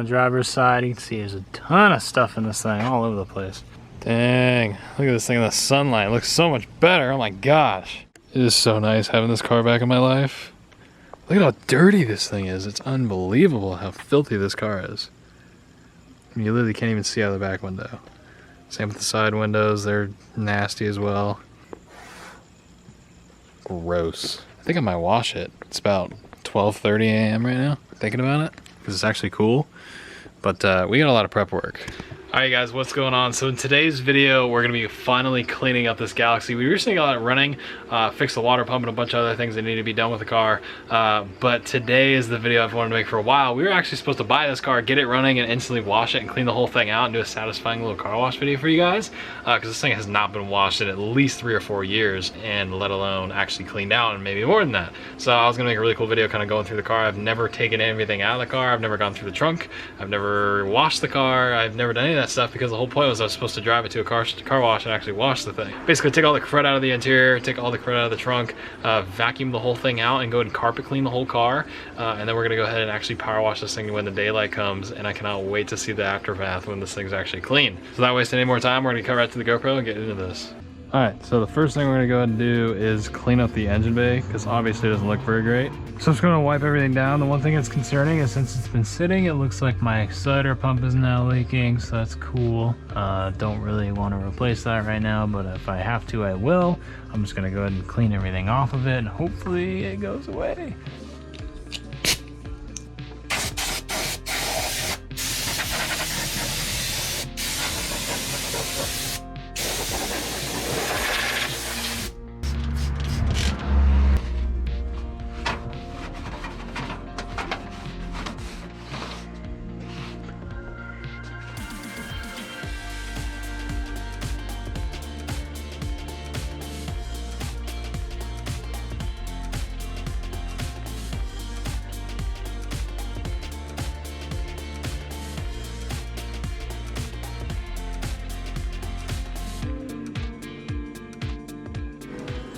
On the driver's side, you can see there's a ton of stuff in this thing all over the place. Dang, look at this thing in the sunlight. It looks so much better. Oh my gosh. It is so nice having this car back in my life. Look at how dirty this thing is. It's unbelievable how filthy this car is. I mean, you literally can't even see out of the back window. Same with the side windows. They're nasty as well. Gross. I think I might wash it. It's about 12:30 a.m. right now, thinking about it, because it's actually cool. But we got a lot of prep work. Alright guys, what's going on? So in today's video, we're going to be finally cleaning up this Galaxie. We recently got it running, fixed the water pump and a bunch of other things that need to be done with the car. But today is the video I've wanted to make for a while. We were actually supposed to buy this car, get it running, and instantly wash it and clean the whole thing out and do a satisfying little car wash video for you guys. Because this thing has not been washed in at least 3 or 4 years, and let alone actually cleaned out, and maybe more than that. So I was going to make a really cool video kind of going through the car. I've never taken anything out of the car. I've never gone through the trunk. I've never washed the car. I've never done any of that stuff because the whole point was I was supposed to drive it to a car wash and actually wash the thing. Basically take all the crud out of the interior, take all the crud out of the trunk, vacuum the whole thing out and go ahead and carpet clean the whole car. And then we're gonna go ahead and actually power wash this thing when the daylight comes, and I cannot wait to see the aftermath when this thing's actually clean. So without wasting any more time, we're gonna cut right to the GoPro and get into this. Alright, so the first thing we're going to go ahead and do is clean up the engine bay, because obviously it doesn't look very great. So I'm just going to wipe everything down. The one thing that's concerning is since it's been sitting, it looks like my cider pump is now leaking, so that's cool. Don't really want to replace that right now, but if I have to, I will. I'm just going to go ahead and clean everything off of it, and hopefully it goes away.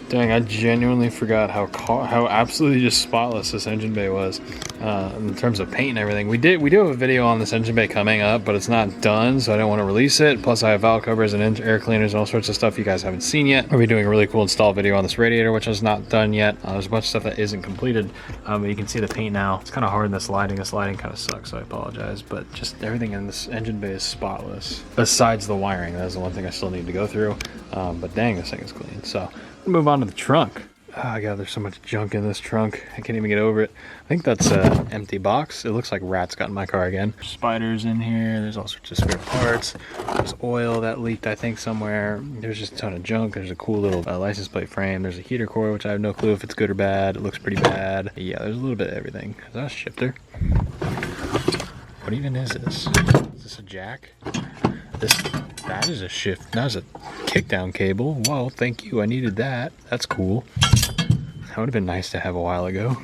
Dang, I genuinely forgot how absolutely just spotless this engine bay was in terms of paint and everything. We do have a video on this engine bay coming up, but it's not done, so I don't want to release it. Plus I have valve covers and air cleaners and all sorts of stuff you guys haven't seen yet. We'll be doing a really cool install video on this radiator, which is not done yet. There's a bunch of stuff that isn't completed, but you can see the paint now. It's kind of hard in this lighting. This lighting kind of sucks, so I apologize, but just everything in this engine bay is spotless. Besides the wiring, that's the one thing I still need to go through, but dang, this thing is clean. So move on to the trunk. Oh god, there's so much junk in this trunk. I can't even get over it. I think that's an empty box. It looks like rats got in my car again. Spiders in here. There's all sorts of spare parts. There's oil that leaked, I think, somewhere. There's just a ton of junk. There's a cool little license plate frame. There's a heater core, which I have no clue if it's good or bad. It looks pretty bad. Yeah, there's a little bit of everything. Is that a shifter? What even is this? Is this a jack? That is a shift. That is a kickdown cable. Well, thank you. I needed that. That's cool. That would have been nice to have a while ago.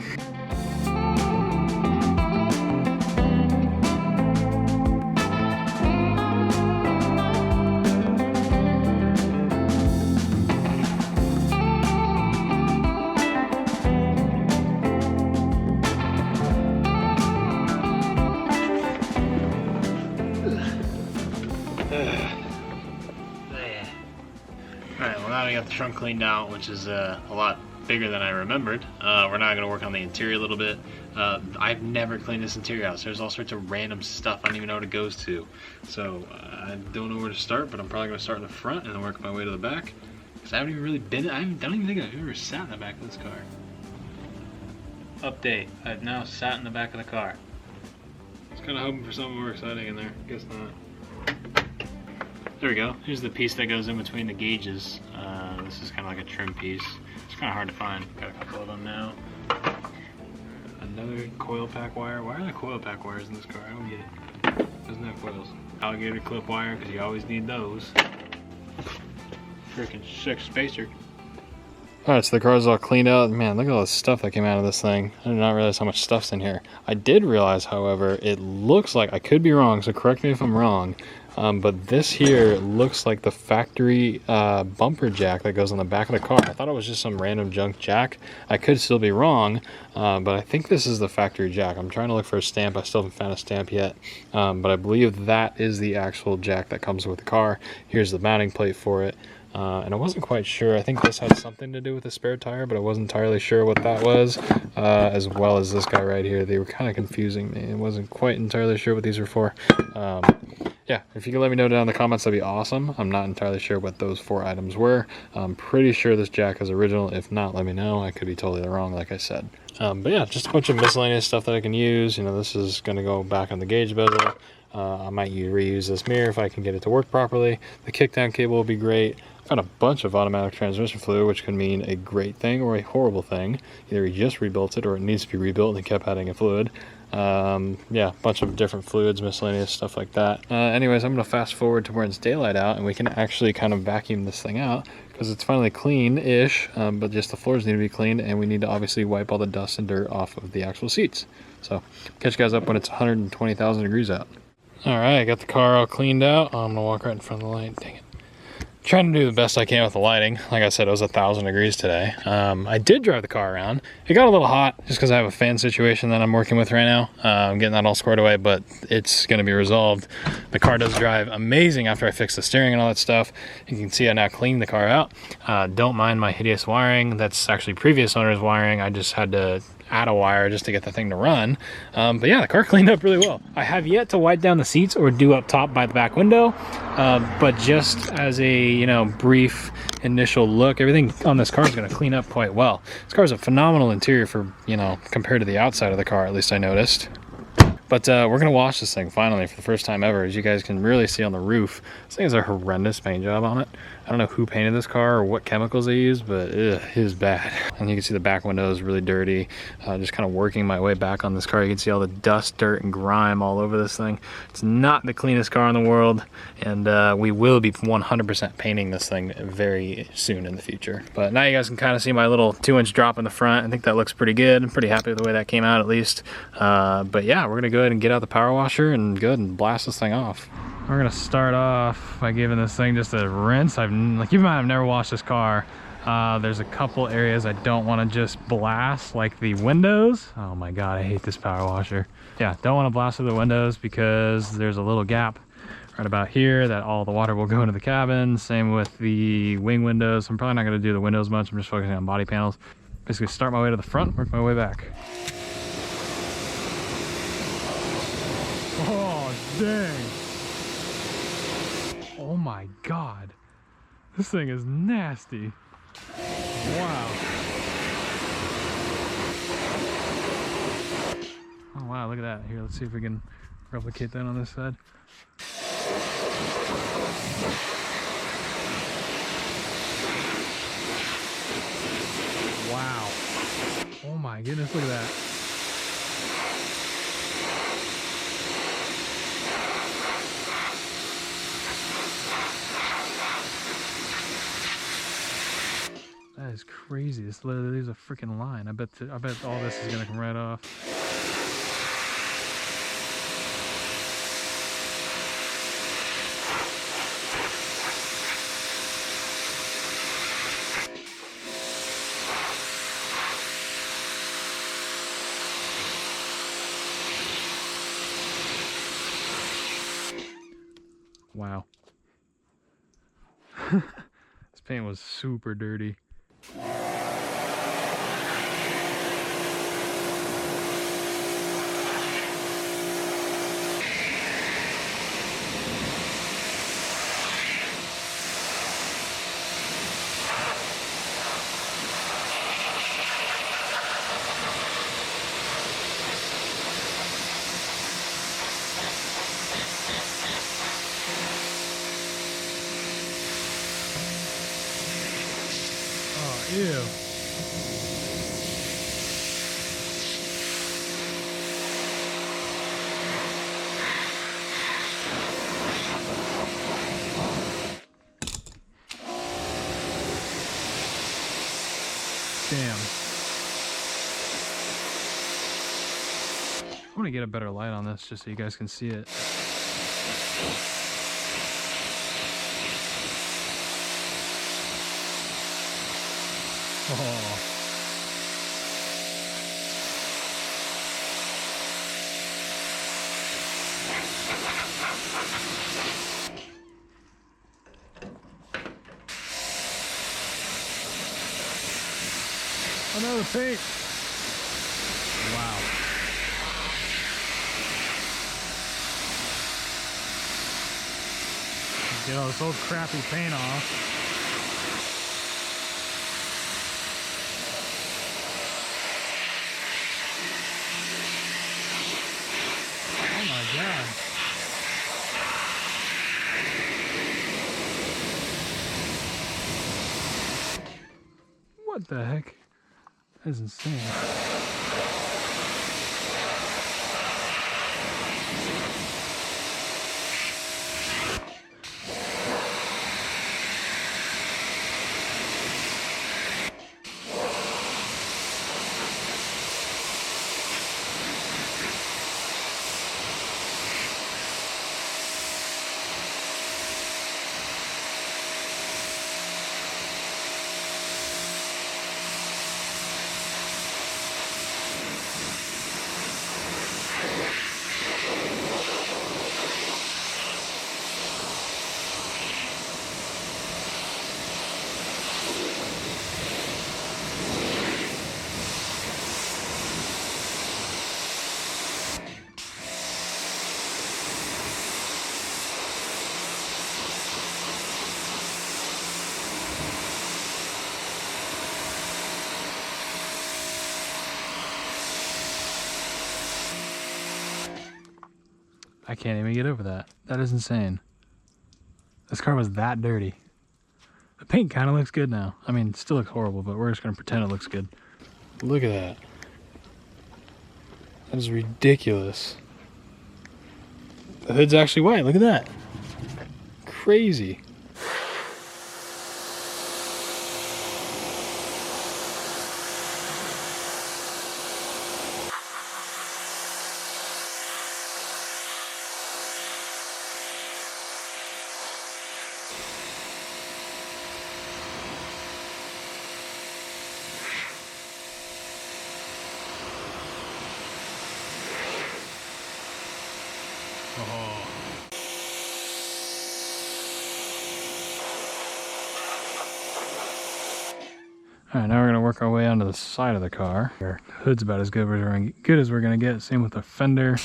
Alright, well now we got the trunk cleaned out, which is a lot bigger than I remembered. We're now going to work on the interior a little bit. I've never cleaned this interior out, so there's all sorts of random stuff I don't even know what it goes to. So I don't know where to start, but I'm probably going to start in the front and then work my way to the back. Because I haven't even really been, I don't even think I've ever sat in the back of this car. Update, I've now sat in the back of the car. I was kind of hoping for something more exciting in there, guess not. There we go. Here's the piece that goes in between the gauges. This is kind of like a trim piece. It's kind of hard to find. Got a couple of them now. Another coil pack wire. Why are there coil pack wires in this car? I don't get it. Doesn't have coils. Alligator clip wire, because you always need those. Freaking sick spacer. Alright, so the car's all cleaned out. Man, look at all the stuff that came out of this thing. I did not realize how much stuff's in here. I did realize, however, it looks like, I could be wrong, so correct me if I'm wrong, but this here looks like the factory bumper jack that goes on the back of the car. I thought it was just some random junk jack. I could still be wrong, but I think this is the factory jack. I'm trying to look for a stamp. I still haven't found a stamp yet, but I believe that is the actual jack that comes with the car. Here's the mounting plate for it. And I wasn't quite sure. I think this had something to do with the spare tire, but I wasn't entirely sure what that was, as well as this guy right here. They were kind of confusing me. I wasn't quite entirely sure what these were for. Yeah, if you could let me know down in the comments, that'd be awesome. I'm not entirely sure what those 4 items were. I'm pretty sure this jack is original. If not, let me know. I could be totally wrong, like I said. But yeah, just a bunch of miscellaneous stuff that I can use. You know, this is going to go back on the gauge bezel. I might reuse this mirror if I can get it to work properly. The kickdown cable will be great. Found a bunch of automatic transmission fluid, which can mean a great thing or a horrible thing. Either he just rebuilt it or it needs to be rebuilt and they kept adding a fluid. Yeah, a bunch of different fluids, miscellaneous stuff like that. Anyways, I'm going to fast forward to where it's daylight out and we can actually kind of vacuum this thing out because it's finally clean-ish, but just the floors need to be cleaned and we need to obviously wipe all the dust and dirt off of the actual seats. So, catch you guys up when it's 120,000 degrees out. Alright, I got the car all cleaned out. I'm going to walk right in front of the light. Dang it. Trying to do the best I can with the lighting. Like I said, it was 1,000 degrees today. I did drive the car around. It got a little hot just because I have a fan situation that I'm working with right now. I'm getting that all squared away, but it's going to be resolved. The car does drive amazing after I fix the steering and all that stuff. You can see I now cleaned the car out. Don't mind my hideous wiring. That's actually previous owner's wiring. I just had to add a wire just to get the thing to run. But yeah, the car cleaned up really well. I have yet to wipe down the seats or do up top by the back window, but just as a brief initial look, everything on this car is going to clean up quite well. This car is a phenomenal interior for compared to the outside of the car, at least I noticed. But we're going to wash this thing finally for the first time ever. As you guys can really see on the roof, this thing has a horrendous paint job on it. I don't know who painted this car or what chemicals they used, but it is bad. And you can see the back window is really dirty. Just kind of working my way back on this car. You can see all the dust, dirt, and grime all over this thing. It's not the cleanest car in the world, and we will be 100% painting this thing very soon in the future. But now you guys can kind of see my little 2-inch drop in the front. I think that looks pretty good. I'm pretty happy with the way that came out, at least. But yeah, we're gonna go ahead and get out the power washer and go ahead and blast this thing off. We're gonna start off by giving this thing just a rinse. Keep in mind, I've never washed this car. There's a couple areas I don't want to just blast, like the windows. Oh my god, I hate this power washer. Yeah, don't want to blast through the windows because there's a little gap right about here that all the water will go into the cabin. Same with the wing windows. I'm probably not going to do the windows much. I'm just focusing on body panels. Basically start my way to the front, work my way back. Oh dang. Oh my god. This thing is nasty. Wow. Oh wow, look at that. Here, let's see if we can replicate that on this side. Wow. Oh my goodness, look at that. That is crazy. This literally is a freaking line. I bet all this is gonna come right off. Wow. This paint was super dirty. Ew. Damn. I'm gonna get a better light on this just so you guys can see it. Oh. Another paint. Wow. Get all this old crappy paint off. Oh my God. What the heck? That's insane. I can't even get over that. That is insane. This car was that dirty. The paint kind of looks good now. I mean, it still looks horrible, but we're just going to pretend it looks good. Look at that. That is ridiculous. The hood's actually white. Look at that. Crazy. Oh. Alright, now we're going to work our way onto the side of the car. Our hood's about as good as we're going to get. Same with the fender.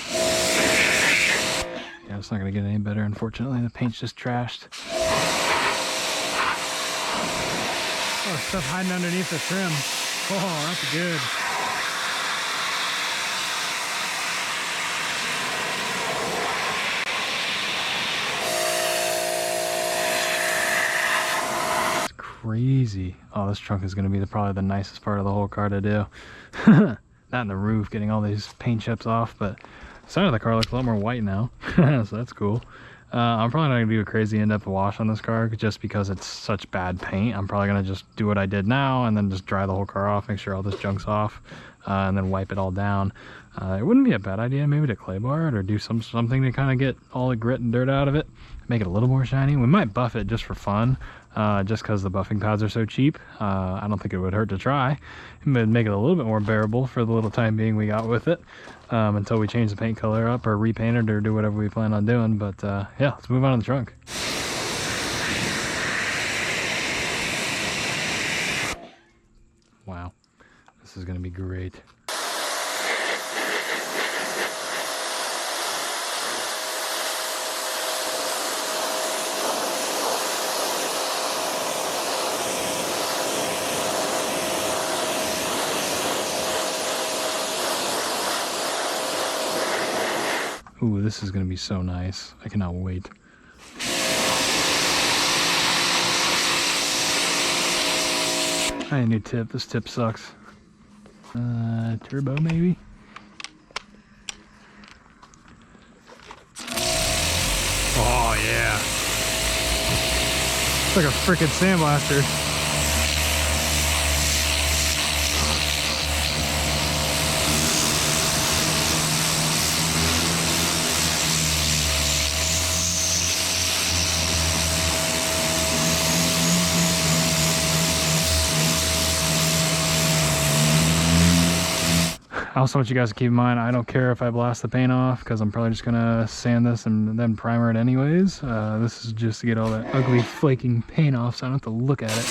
Yeah, it's not going to get any better, unfortunately. The paint's just trashed. Oh, stuff hiding underneath the trim. Oh, that's good. Crazy. Oh, this trunk is going to be probably the nicest part of the whole car to do. That and the roof, getting all these paint chips off, but the side of the car looks a lot more white now. So that's cool. I'm probably not going to do a crazy in-depth wash on this car just because it's such bad paint. I'm probably going to just do what I did now and then just dry the whole car off, make sure all this junk's off, and then wipe it all down. It wouldn't be a bad idea maybe to clay bar it or do something to kind of get all the grit and dirt out of it, make it a little more shiny. We might buff it just for fun, just because the buffing pads are so cheap. I don't think it would hurt to try. It would make it a little bit more bearable for the little time being we got with it, until we change the paint color up or repaint it or do whatever we plan on doing. But yeah, let's move on to the trunk. Wow, this is going to be great. Ooh, this is going to be so nice. I cannot wait. I need a new tip. This tip sucks. Turbo maybe? Oh yeah. It's like a frickin' sandblaster. I also want you guys to keep in mind, I don't care if I blast the paint off because I'm probably just gonna sand this and then primer it anyways. This is just to get all that ugly flaking paint off so I don't have to look at it.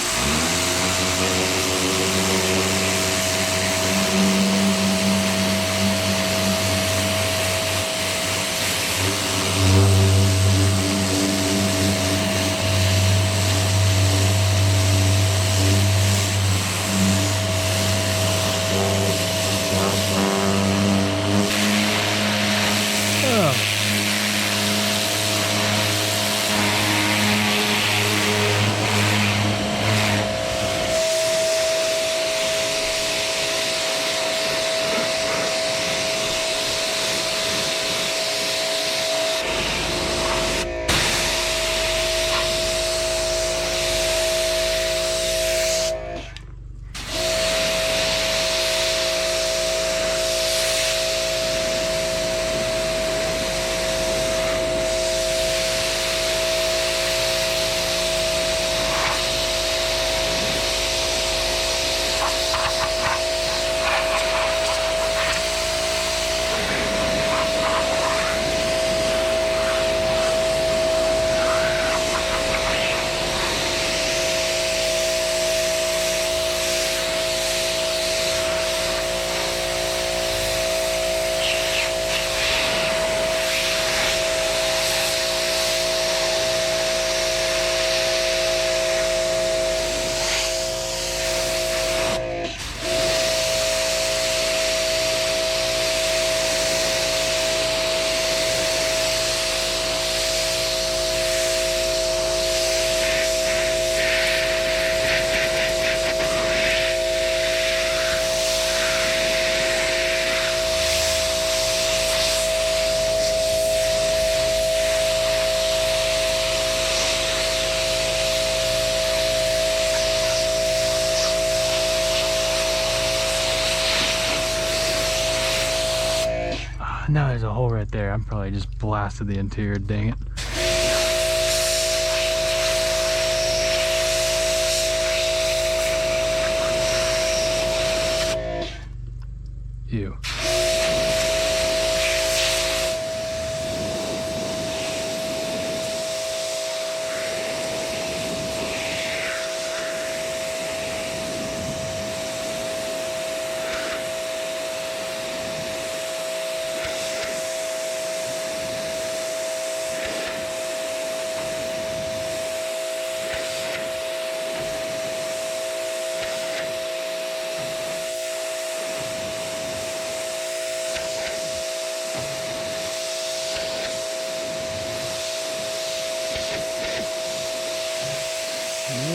Now there's a hole right there. I'm probably just blasted the interior, dang it. Ew.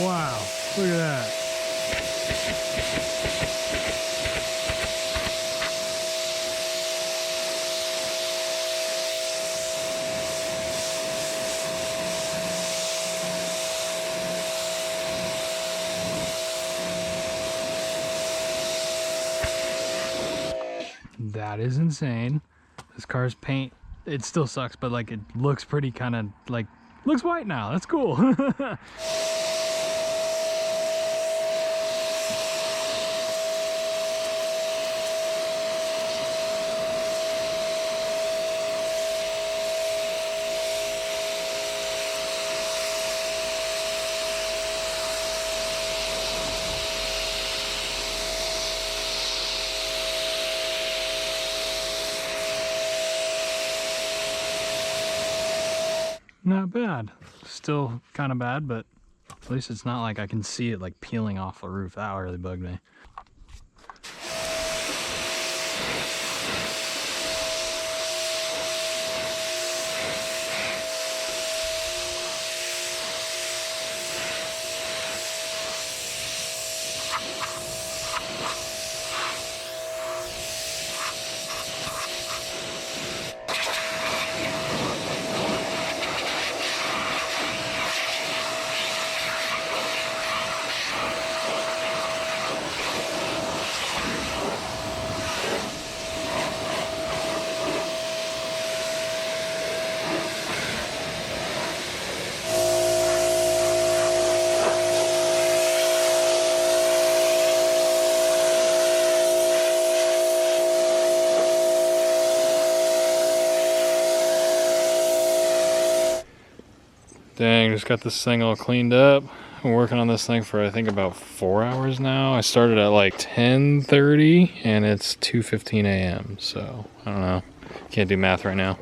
Wow, look at that. That is insane. This car's paint, it still sucks, but like it looks pretty kind of like, looks white now. That's cool. Not bad. Still kind of bad, but at least it's not like I can see it like peeling off the roof. That really bugged me. Dang, just got this thing all cleaned up. I'm working on this thing for I think about 4 hours now. I started at like 10:30 and it's 2:15 a.m. So I don't know. Can't do math right now.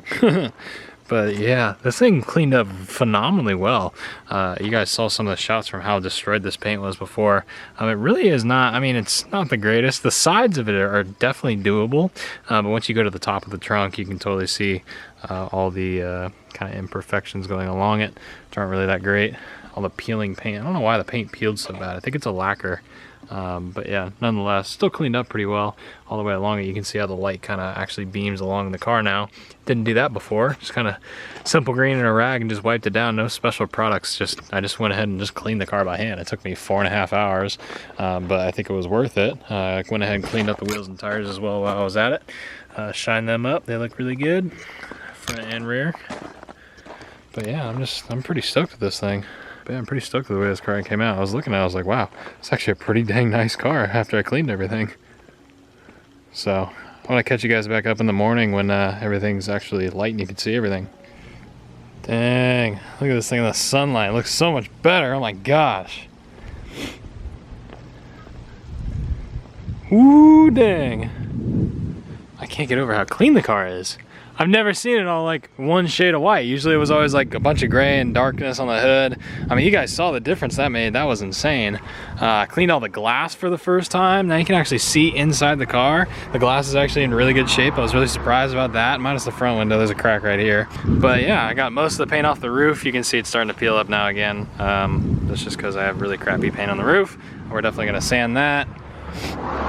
But yeah, this thing cleaned up phenomenally well. You guys saw some of the shots from how destroyed this paint was before. It really is not, I mean, it's not the greatest. The sides of it are definitely doable. But once you go to the top of the trunk, you can totally see all the kind of imperfections going along it, which aren't really that great. All the peeling paint. I don't know why the paint peeled so bad. I think it's a lacquer. But yeah, nonetheless, still cleaned up pretty well all the way along it. You can see how the light kind of actually beams along the car now. Didn't do that before. Just kind of simple green in a rag and just wiped it down. No special products. I just went ahead and just cleaned the car by hand. It took me 4.5 hours, but I think it was worth it. I went ahead and cleaned up the wheels and tires as well while I was at it. Shined them up. They look really good, front and rear. But yeah, I'm pretty stoked with this thing. Yeah, I'm pretty stoked with the way this car came out. I was looking at it, I was like, wow, it's actually a pretty dang nice car after I cleaned everything. So, I want to catch you guys back up in the morning when everything's actually light and you can see everything. Dang, look at this thing in the sunlight. It looks so much better, oh my gosh. Woo, dang. I can't get over how clean the car is. I've never seen it all like one shade of white. Usually it was always like a bunch of gray and darkness on the hood. I mean, you guys saw the difference that made. That was insane. I cleaned all the glass for the first time. Now you can actually see inside the car. The glass is actually in really good shape. I was really surprised about that, minus the front window. There's a crack right here. But yeah, I got most of the paint off the roof. You can see it's starting to peel up now again. That's just because I have really crappy paint on the roof. We're definitely gonna sand that.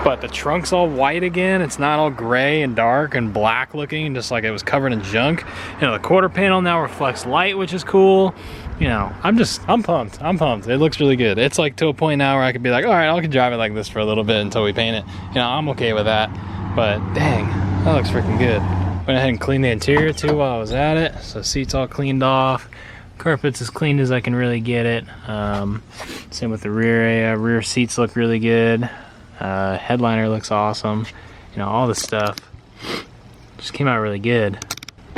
But the trunk's all white again. It's not all gray and dark and black looking, just like it was covered in junk. You know, the quarter panel now reflects light, which is cool. You know, I'm pumped. I'm pumped. It looks really good. It's like to a point now where I could be like, all right, I can drive it like this for a little bit until we paint it. You know, I'm okay with that. But dang, that looks freaking good. Went ahead and cleaned the interior too while I was at it. So seats all cleaned off. Carpet's as clean as I can really get it. Same with the rear area. Rear seats look really good. Headliner looks awesome. You know, all this stuff just came out really good.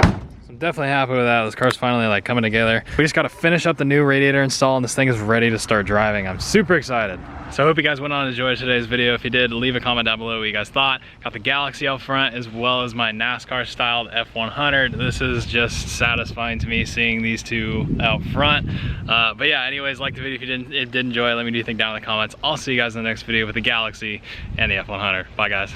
So I'm definitely happy with that. This car's finally like coming together. We just got to finish up the new radiator install and this thing is ready to start driving. I'm super excited. So I hope you guys went on and enjoyed today's video. If you did, leave a comment down below what you guys thought. Got the Galaxie out front as well as my NASCAR styled F100. This is just satisfying to me seeing these two out front. But yeah, anyways, like the video if you did enjoy it. Let me know what you think down in the comments. I'll see you guys in the next video with the Galaxie and the F100. Bye guys.